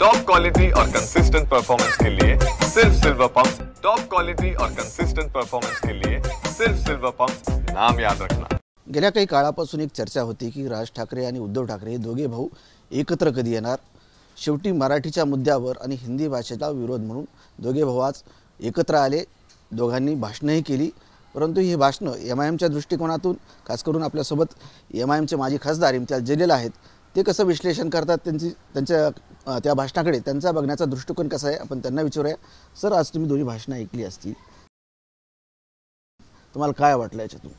Top quality और consistent performance के लिए सिर्फ सिल्वर पंप्स। टॉप क्वालिटी और कंसिस्टेंट परफॉर्मेंस के लिए सिर्फ सिल्वर पंप्स, नाम याद रखना। गेल्या काही काळापासून एक चर्चा होती की राज ठाकरे आणि उद्धव ठाकरे हे दोघे भाऊ एकत्र कधी येणार। शेवटी मराठीच्या मुद्द्यावर आणि हिंदी भाषेचा विरोध म्हणून दोघे भाऊ आज एकत्र आले। दोघांनी भाषणही केली, परंतु ही भाषणं एमआयएमच्या दृष्टिकोनातून खास करून आपल्यासोबत एमआयएमचे माजी खासदार इम्तियाज जलील आहेत, ते कसं विश्लेषण करतात त्यांच्या त्या भाषणाकडे त्यांचा बघण्याचा दृष्टिकोन कसा आहे आपण त्यांना विचारूया। सर, आज तुम्ही दोन्ही भाषणं ऐकली असतील, तुम्हाला काय वाटलं याच्यातून?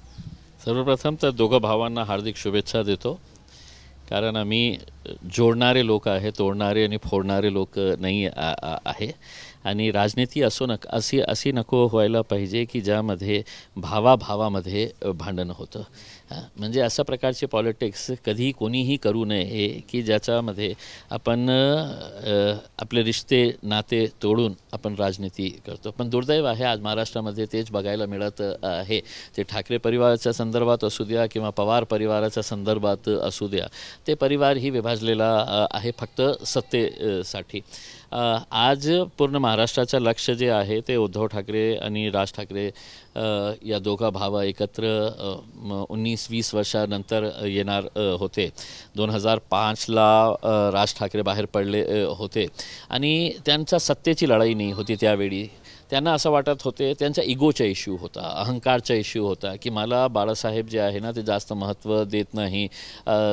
सर्वप्रथम तर दोघं भावांना हार्दिक शुभेच्छा देतो, कारण आम्ही जोडणारे लोक आहे, तोडणारे आणि फोडणारे लोक नाही आहे। आणि राजनीती अशी नको व्हायला पाहिजे की ज्यामध्ये भावाभावामध्ये भांडणं होतं। म्हणजे अशा प्रकारचे पॉलिटिक्स कधी कोणीही करू नये की ज्याच्यामध्ये आपण आपले रिश्ते नाते तोडून आपण राजनीती करतो। पण दुर्दैव आहे आज महाराष्ट्रामध्ये तेच बघायला मिळत आहे। ते ठाकरे परिवाराच्या संदर्भात असू द्या किंवा पवार परिवाराच्या संदर्भात असू द्या, ते परिवार ही विभाजलेला आहे फक्त सत्तेसाठी। आज पूर्ण महाराष्ट्राचं लक्ष जे आहे ते उद्धव ठाकरे आणि राज ठाकरे या दोघा भावा एकत्र 19-20 वर्षानंतर येणार होते। 2005ला राज ठाकरे बाहेर पडले होते आणि त्यांच्या सत्तेची लढाई नाही होती। त्यावेळी त्यांना असं वाटत होते, त्यांचा इगोचा इश्यू होता, अहंकारचा इश्यू होता की मला बाळासाहेब जे आहे ना ते जास्त महत्त्व देत नाही,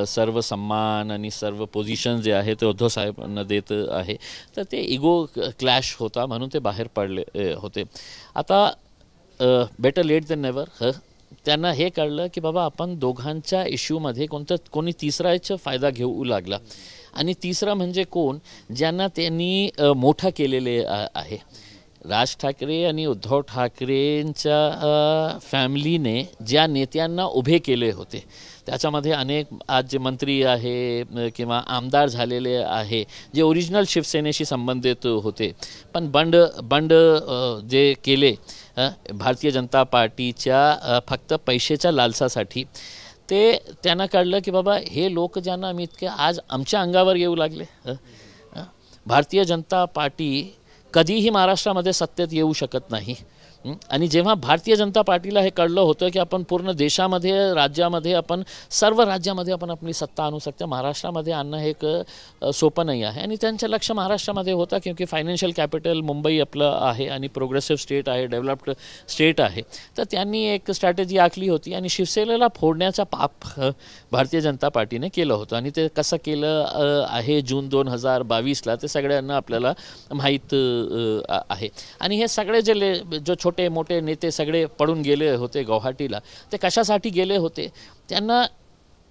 सर्व सम्मान आणि सर्व पोझिशन जे आहे ते उद्धव साहेबांना देत आहे। तर ते इगो क्लॅश होता म्हणून ते बाहेर पडले होते। आता बेटर लेट दॅन नेव्हर त्यांना हे कळलं की बाबा आपण दोघांच्या इश्यूमध्ये कोणी तिसराचा फायदा घेऊ लागला। आणि तिसरा म्हणजे कोण, ज्यांना त्यांनी मोठा केलेले आहे। राज ठाकरे आणि उद्धव ठाकरेंच्या फॅमिलीने ज्या नेत्यांना उभे केले होते त्याच्यामध्ये अनेक आज जे मंत्री आहे किंवा आमदार झालेले आहे जे ओरिजिनल शिवसेनेशी संबंधित होते, पण बंड जे केले भारतीय जनता पार्टीच्या फक्त पैशाच्या लालसासाठी, ते त्यांना कळलं की बाबा हे लोक ज्यांना आम्ही इतके आज आमच्या अंगावर येऊ लागले। भारतीय जनता पार्टी कधीही महाराष्ट्रामध्ये सत्तेत येऊ शकत नाही। आणि जेव्हा भारतीय जनता पार्टीला हे कळलं होतं की आपण पूर्ण देशामध्ये राज्यामध्ये आपण सर्व राज्यामध्ये आपण आपली सत्ता आणू शकतो, महाराष्ट्रामध्ये आणणं हे एक सोपं नाही आहे। आणि त्यांचं लक्ष महाराष्ट्रामध्ये होता क्योंकि फायनान्शियल कॅपिटल मुंबई आपलं आहे आणि प्रोग्रेसिव्ह स्टेट आहे, डेव्हलप्ड स्टेट आहे। तर त्यांनी एक स्ट्रॅटेजी आखली होती आणि शिवसेनेला फोडण्याचा पाप भारतीय जनता पार्टीने केलं होतं। आणि ते कसं केलं आहे जून 2022ला ते सगळ्यांना आपल्याला माहीत आहे। आणि हे सगळे जो छोटे मोठे नेते सगळे पडून गेले होते गुवाहाटीला, ते कशासाठी गेले होते? त्यांना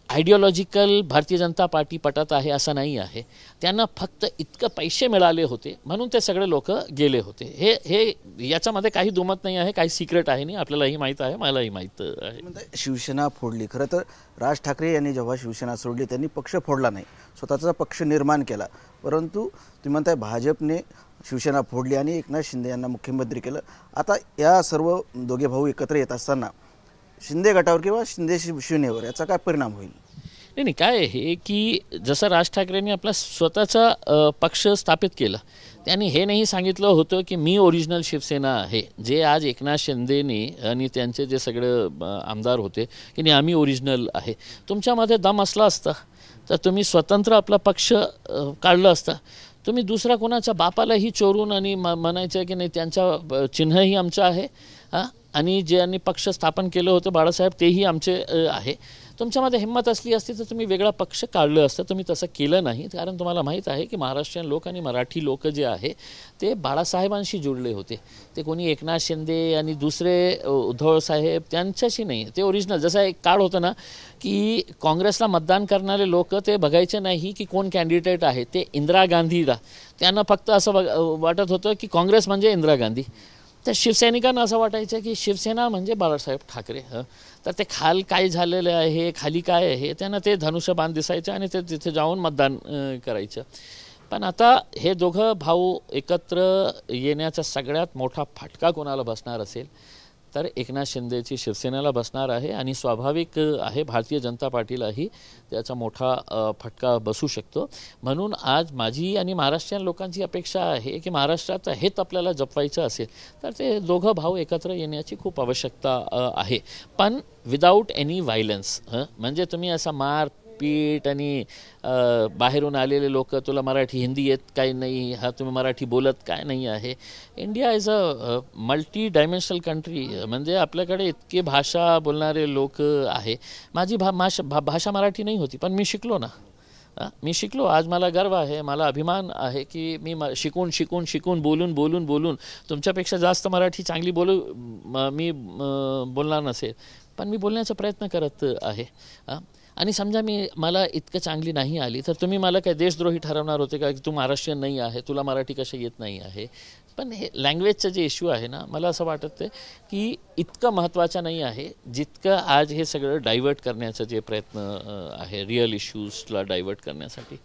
आयडियोलॉजिकल भारतीय जनता पार्टी पटत आहे असं नाही आहे, त्यांना फक्त इतकं पैसे मिळाले होते म्हणून ते सगळे लोक गेले होते। हे याच्यामध्ये काही दुमत नाही आहे, काही सिक्रेट आहे नाही, आपल्यालाही माहीत आहे, मलाही माहीत आहे। शिवसेना फोडली, खरं तर राज ठाकरे यांनी जेव्हा शिवसेना सोडली त्यांनी पक्ष फोडला नाही, स्वतःचा पक्ष निर्माण केला। परंतु तुम्ही म्हणताय भाजपने शिवसेना फोडली आणि एकनाथ शिंदे यांना मुख्यमंत्री केलं। आता या सर्व दोघे भाऊ एकत्र येत असताना शिंदे गटावर किंवा शिंदे शिवसेनेवर याचा काय परिणाम होईल? नाही, काय आहे की जसं राज ठाकरेंनी आपला स्वतःचा पक्ष स्थापित केला, त्यांनी हे नाही सांगितलं होतं की मी ओरिजिनल शिवसेना आहे, जे आज एकनाथ शिंदेने आणि त्यांचे जे सगळे आमदार होते की नाही आम्ही ओरिजिनल आहे। तुमच्यामध्ये दम असला असता तर तुम्ही स्वतंत्र आपला पक्ष काढलं असता, तुम्ही दुसरा कोणाच्या बापालाही चोरून आणि म्हणायचं की नाही त्यांचा चिन्हही आमचं आहे आणि ज्यांनी पक्ष स्थापन केलं होतं बाळासाहेब तेही आमचे आहे। तुमच्यामध्ये हिंमत असली असती तर तुम्ही वेगळा पक्ष काढलं असतं, तुम्ही तसं केलं नाही। कारण तुम्हाला माहीत आहे की महाराष्ट्रीयन लोक आणि मराठी लोक जे आहे ते बाळासाहेबांशी जुळले होते, ते कोणी एकनाथ शिंदे आणि दुसरे उद्धव साहेब त्यांच्याशी नाही, ते ओरिजिनल। जसा एक काळ होतं ना की काँग्रेसला मतदान करणारे लोक ते बघायचे नाही की कोण कॅन्डिडेट आहे, ते इंदिरा गांधीला त्यांना फक्त असं वाटत होतं की काँग्रेस म्हणजे इंदिरा गांधी। तर शिवसैनिकांना असं वाटायचं की शिवसेना म्हणजे बाळासाहेब ठाकरे। तर ते खाल काय झालेलं आहे, खाली काय आहे, त्यांना ते धनुष्यबाण दिसायचं आणि ते तिथे जाऊन मतदान करायचं। पण आता हे दोघं भाऊ एकत्र येण्याचा सगळ्यात मोठा फटका कोणाला बसणार असेल तर एकनाथ शिंदेची शिवसेनेला बसणार आहे आणि स्वाभाविक आहे भारतीय जनता पार्टीलाही त्याचा मोठा फटका बसू शकतो. म्हणून आज माझी आणि महाराष्ट्रीयन लोकांची अपेक्षा आहे की महाराष्ट्रात हेच आपल्याला जपवायचं असेल तर ते दोघं भाऊ एकत्र येण्याची खूप आवश्यकता आहे, पण विदाऊट एनी व्हायलन्स. म्हणजे तुम्ही असा मार पीठ आणि बाहेरून आलेले लोक तुला मराठी हिंदी येत काही नाही, तुम्ही मराठी बोलत काय नाही आहे. India is a multi dimensional country. म्हणजे आपल्याकडे इतके भाषा बोलणारे लोक आहे. माझी भाषा मराठी नाही होती, पण मी शिकलो ना. मी शिकलो. आज मला गर्व आहे, मला अभिमान आहे की मी शिकून बोलून तुमच्यापेक्षा जास्त मराठी चांगली मी बोलणार नसेल, पण मी बोलण्याचा प्रयत्न करत आहे. आणि समजा मला इतकं चांगली नाही आली तर तुम्ही मला काय देशद्रोही ठरवणार होते का की तू महाराष्ट्रीयन नाही आहे, तुला मराठी कशा येत नाही आहे. पण हे लँग्वेजचं जे इश्यू आहे ना, मला असं वाटतं की इतकं महत्त्वाचं नाही आहे जितकं आज हे सगळं डायव्हर्ट करण्याचं जे प्रयत्न आहे रिअल इश्यूजला डायव्हर्ट करण्यासाठी.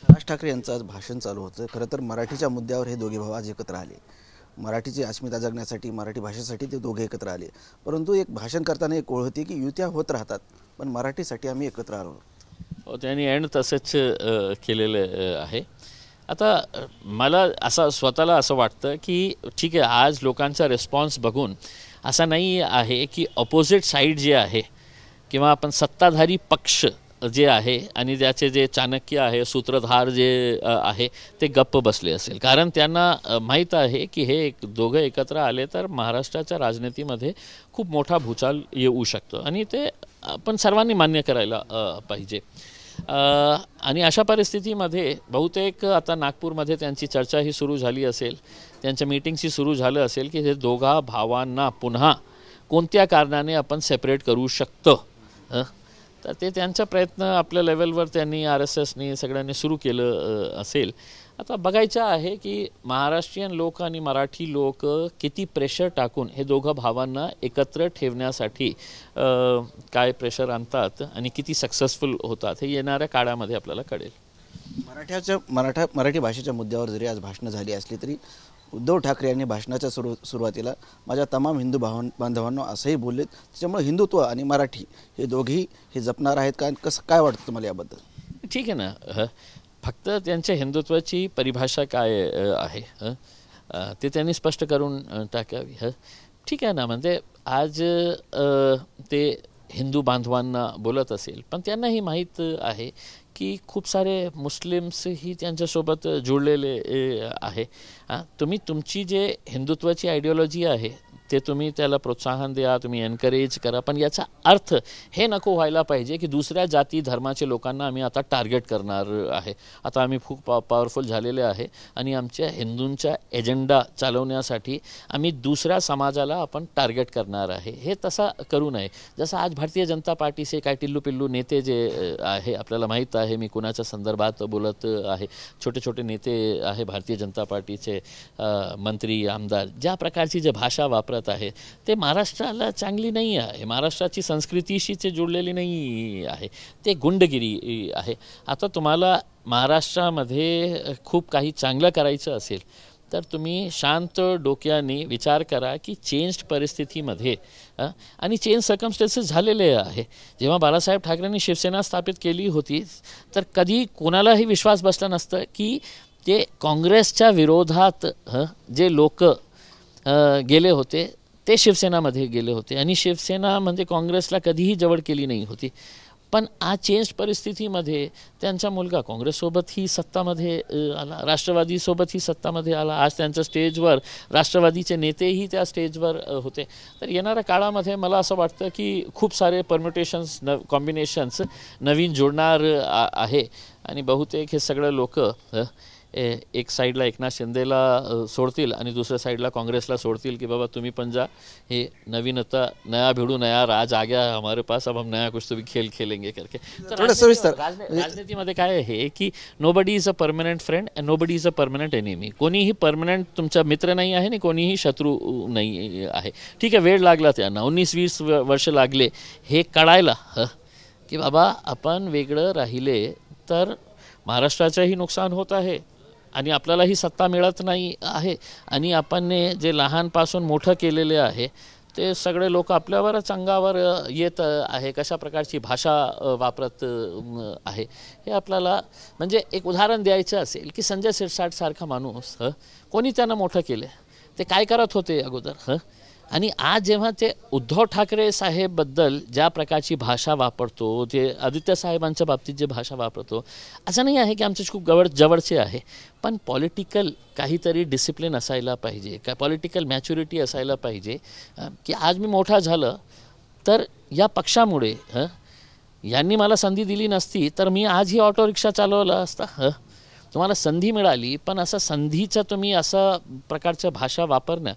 राज ठाकरे यांचं आज भाषण चालू होतं. खरं तर मराठीच्या मुद्द्यावर हे दोघे भाऊ आज एकत्र आले. मराठीची अस्मिता जगण्यासाठी, मराठी भाषेसाठी ते दोघे एकत्र आले. परंतु एक भाषण करताना एक ओळ होती की युत्या होत राहतात, पण मराठीसाठी आम्ही एकत्र आलो. त्यांनी एंड तसंच केलेलं आहे. आता मला स्वतःला असं वाटतं की ठीक आहे, आज लोकांचा रिस्पॉन्स बघून असा नाही आहे की अपोजिट साईड जे आहे किंवा आपण सत्ताधारी पक्ष जे आहे आणि त्याचे जे चाणक्य आहे, सूत्रधार जे आहे ते गप्प बसले असेल. कारण त्यांना माहीत आहे की हे दोघं एकत्र आले तर महाराष्ट्राच्या राजनीतीमध्ये खूप मोठा भूचाल येऊ शकतो आणि ते आपण सर्वांनी मान्य करायला पाहिजे. आणि अशा परिस्थितीमध्ये बहुतेक आता नागपूरमध्ये त्यांची चर्चाही सुरू झाली असेल, त्यांच्या मीटिंगशी सुरू झालं असेल की हे दोघा भावांना पुन्हा कोणत्या कारणाने आपण सेपरेट करू शकतो. तर ते त्यांचा प्रयत्न आपल्या लेवलवर त्यांनी RSSनी सगळ्यांनी सुरू केलं असेल. आता बघायचं आहे की महाराष्ट्रीयन लोक आणि मराठी लोक किती प्रेशर टाकून हे दोघं भावांना एकत्र ठेवण्यासाठी काय प्रेशर आणतात आणि किती सक्सेसफुल होतात हे येणाऱ्या काळामध्ये आपल्याला कळेल. मराठी भाषेच्या मुद्द्यावर जरी आज भाषणं झाली असली तरी उद्धव ठाकरे यांनी भाषणाच्या सुरुवातीला माझ्या तमाम हिंदू बांधवांना असंही बोलले. त्याच्यामुळे हिंदुत्व आणि मराठी हे दोघेही हे जपणार आहेत का? कसं काय वाटतं तुम्हाला याबद्दल? ठीक आहे ना, फक्त त्यांच्या हिंदुत्वाची परिभाषा काय आहे ते त्यांनी स्पष्ट करून टाकावी. ठीक आहे ना, म्हणजे आज ते हिंदू बांधवांना बोलत असेल, पण त्यांनाही माहीत आहे की खूप सारे मुस्लिम्सही त्यांच्यासोबत जोडलेले आहे. तुम्ही तुमची जे हिंदुत्वाची आयडिओलॉजी आहे ते तुम्ही त्याला प्रोत्साहन द्या, तुम्ही एनकरेज करा, पण याचा अर्थ हे नको व्हायला पाहिजे की दुसऱ्या जाती धर्माचे लोकांना आम्ही आता टार्गेट करणार आहे. आता आम्ही खूप पॉवरफुल झालेले आहे आणि आमच्या हिंदूंचा एजेंडा चालवण्यासाठी आम्ही दुसऱ्या समाजाला आपण टार्गेट करणार आहे. हे तसा करू नये. जसं आज भारतीय जनता पार्टीचे काय टिल्लू पिल्लू नेते जे आहे, आपल्याला माहीत आहे मी कुणाच्या संदर्भात बोलत आहे, छोटे छोटे नेते आहे भारतीय जनता पार्टीचे, मंत्री आमदार, ज्या प्रकारची जे भाषा वापरत आहे ते महाराष्ट्राला चांगली नाही आहे, महाराष्ट्राची संस्कृतीशी ते जोडलेली नाही आहे, ते गुंडगिरी आहे. आता तुम्हाला महाराष्ट्रामध्ये खूप काही चांगलं करायचं असेल तर तुम्ही शांत डोक्याने विचार करा की चेंज्ड परिस्थितीमध्ये आणि चेंज सर्कमस्टन्सेस झालेले आहे. जेव्हा बाळासाहेब ठाकरेंनी शिवसेना स्थापित केली होती तर कधी कोणालाही विश्वास बसला नसतं की ते काँग्रेसच्या विरोधात जे लोक गेले होते ते शिवसेनामध्ये गेले होते आणि शिवसेना म्हणजे काँग्रेसला कधीही जवळ केली नाही होती. पण आज चेंज परिस्थितीमध्ये त्यांचा मुलगा काँग्रेससोबतही सत्तामध्ये आला, राष्ट्रवादीसोबतही सत्तामध्ये आला. आज त्यांच्या स्टेजवर राष्ट्रवादीचे नेतेही त्या स्टेजवर होते. तर येणाऱ्या काळामध्ये मला असं वाटतं की खूप सारे परम्युटेशन्स कॉम्बिनेशन्स नवीन जोडणार आहे आणि बहुतेक हे सगळे लोक एक साईडला एकनाथ शिंदेला सोडतील आणि दुसऱ्या साईडला काँग्रेसला सोडतील की बाबा तुम्ही पण जा, हे नवीन आता नया भिडू नया राज आ गया हमारे पास, अब हम नया कुछ तो भी खेल खेलेंगे करके. राजनीतीमध्ये काय आहे की nobody is a permanent friend and nobody is a permanent enemy. कोणीही परमनंट तुमचा मित्र नाही आहे आणि कोणीही शत्रू नाही आहे. ठीक आहे, वेळ लागला त्यांना, 19-20 वर्ष लागले हे कळायला की बाबा आपण वेगळं राहिले तर महाराष्ट्राचंही नुकसान होत आहे आणि आपल्यालाही सत्ता मिळत नाही आहे आणि आपण जे लहानपासून मोठं केलेले आहे ते सगळे लोक आपल्यावरच अंगावर येत आहे, कशा प्रकारची भाषा वापरत आहे हे आपल्याला म्हणजे एक उदाहरण द्यायचं असेल की संजय शिरसाट सारखा माणूस कोणी त्यांना मोठं केलं, ते काय करत होते अगोदर आणि आज जेव्हा ते उद्धव ठाकरे साहेबबद्दल ज्या प्रकारची भाषा वापरतो, ते आदित्य साहेबांच्या बाबतीत जे भाषा वापरतो, असं नाही आहे की आमचे खूप जवळचे आहे, पण पॉलिटिकल काहीतरी डिसिप्लिन असायला पाहिजे, काय पॉलिटिकल मॅच्युरिटी असायला पाहिजे की आज मी मोठा झालं तर या पक्षामुळे यांनी मला संधी दिली नसती तर मी आज ही ऑटो रिक्षा चालवला असता. तुम्हाला संधी मिळाली पण असं संधीचं तुम्ही असा प्रकारच्या भाषा वापरणं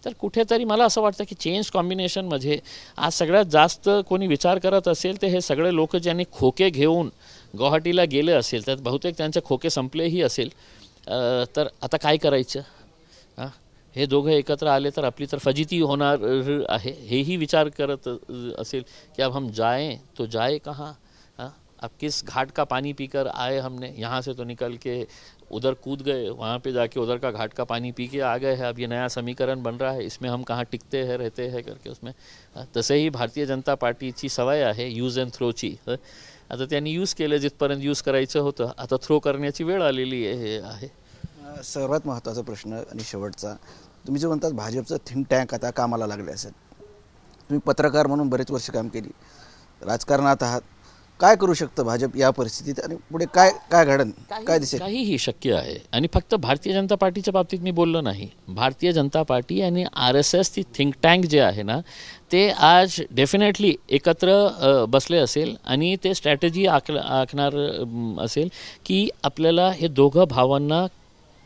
तर कुठेतरी मला असं वाटतं की चेंज कॉम्बिनेशनमध्ये आज सगळ्यात जास्त कोणी विचार करत असेल ते हे सगळे लोक ज्यांनी खोके घेऊन गुवाहाटीला गेले असेल, त्यात बहुतेक त्यांचे खोके संपलेही असेल, तर आता काय करायचं, हे दोघं एकत्र आले तर आपली तर फजिती होणार आहे हेही विचार करत असेल की अब हम जाएं तो जाए कहाँ, अब किस घाट का पानी पीकर आए हमने, यहाँ से तो निकल के उधर कूद गए, वहाँ पे जाके उधर का घाट का पानी पी के आ गए हैं, अब ये नया समीकरण बन रहा है, इसमें हम कहाँ टिकते हैं रहते हैं करके उसमें. तसंही भारतीय जनता पार्टीची सवय आहे यूज अँड थ्रोची. आता त्यांनी यूज केलं जिथपर्यंत यूज करायचं होतं, आता थ्रो करण्याची वेळ आलेली आहे. सर्वात महत्त्वाचा प्रश्न आणि शेवटचा, तुम्ही जे म्हणतात भाजपचं थिंक टँक आता कामाला लागले असेल, तुम्ही पत्रकार म्हणून बरेच वर्ष काम केली, राजकारणात आहात, काय करू शकतं भाजप या परिस्थितीत आणि पुढे काय काय घडण काय दिसेल? काहीही शक्य आहे आणि फक्त भारतीय जनता पार्टीच्या बाबतीत मी बोललो नाही, भारतीय जनता पार्टी आणि RSS ती थिंक टँक जे आहे ना ते आज डेफिनेटली एकत्र बसले असेल आणि ते स्ट्रॅटेजी आखणार असेल की आपल्याला हे दोघं भावांना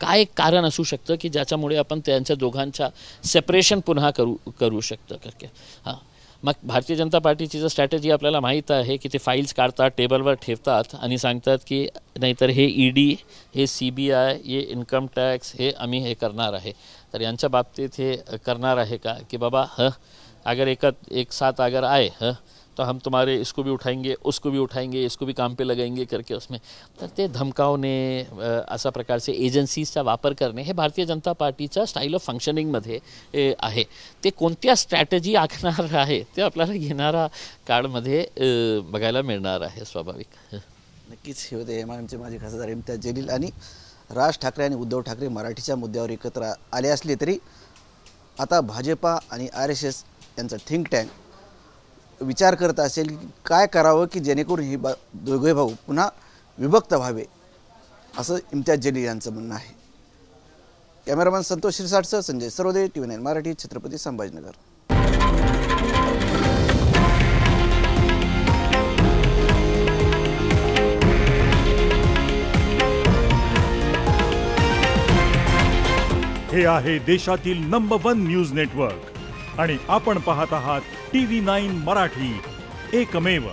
काय कारण असू शकतं की ज्याच्यामुळे आपण त्यांच्या दोघांच्या सेपरेशन पुन्हा करू शकतं करके. हां, मग भारतीय जनता पार्टीची जर स्ट्रॅटेजी आपल्याला माहीत आहे की ते फाईल्स काढतात, टेबलवर ठेवतात आणि सांगतात की नाहीतर हे ED, हे CBI, हे इन्कम टॅक्स हे आम्ही हे करणार आहे, तर यांच्या बाबतीत हे करणार आहे का की बाबा अगर एक साथ अगर आए तो हम तुम्हारे इसको भी उठाएंगे, उसको भी उठाएंगे, इसको भी काम पे लगाएंगे करके उसमें, तर ते धमकावणे, अशा प्रकारचे एजन्सीजचा वापर करणे हे भारतीय जनता पार्टीच्या स्टाईल ऑफ फंक्शनिंगमध्ये आहे. ते कोणत्या स्ट्रॅटेजी आखणार आहे ते आपल्याला येणारा काळमध्ये बघायला मिळणार आहे स्वाभाविक. नक्कीच हे होते एमआयएमचे माजी खासदार इम्तियाज जलील. आणि राज ठाकरे आणि उद्धव ठाकरे मराठीच्या मुद्द्यावर एकत्र आले असले तरी आता भाजपा आणि RSS यांचं थिंक टँक विचार करत असेल की काय करावं की जेणेकरून हे दोघे भाऊ पुन्हा विभक्त व्हावे, असं इम्तियाज जलील यांचं म्हणणं आहे. कॅमेरामॅन संतोष शिरसाटसह संजय सर्वदे, TV9 मराठी, छत्रपती संभाजीनगर. हे आहे देशातील नंबर 1 न्यूज नेटवर्क आणि आपण पाहत आहात TV9 मराठी, एकमेव.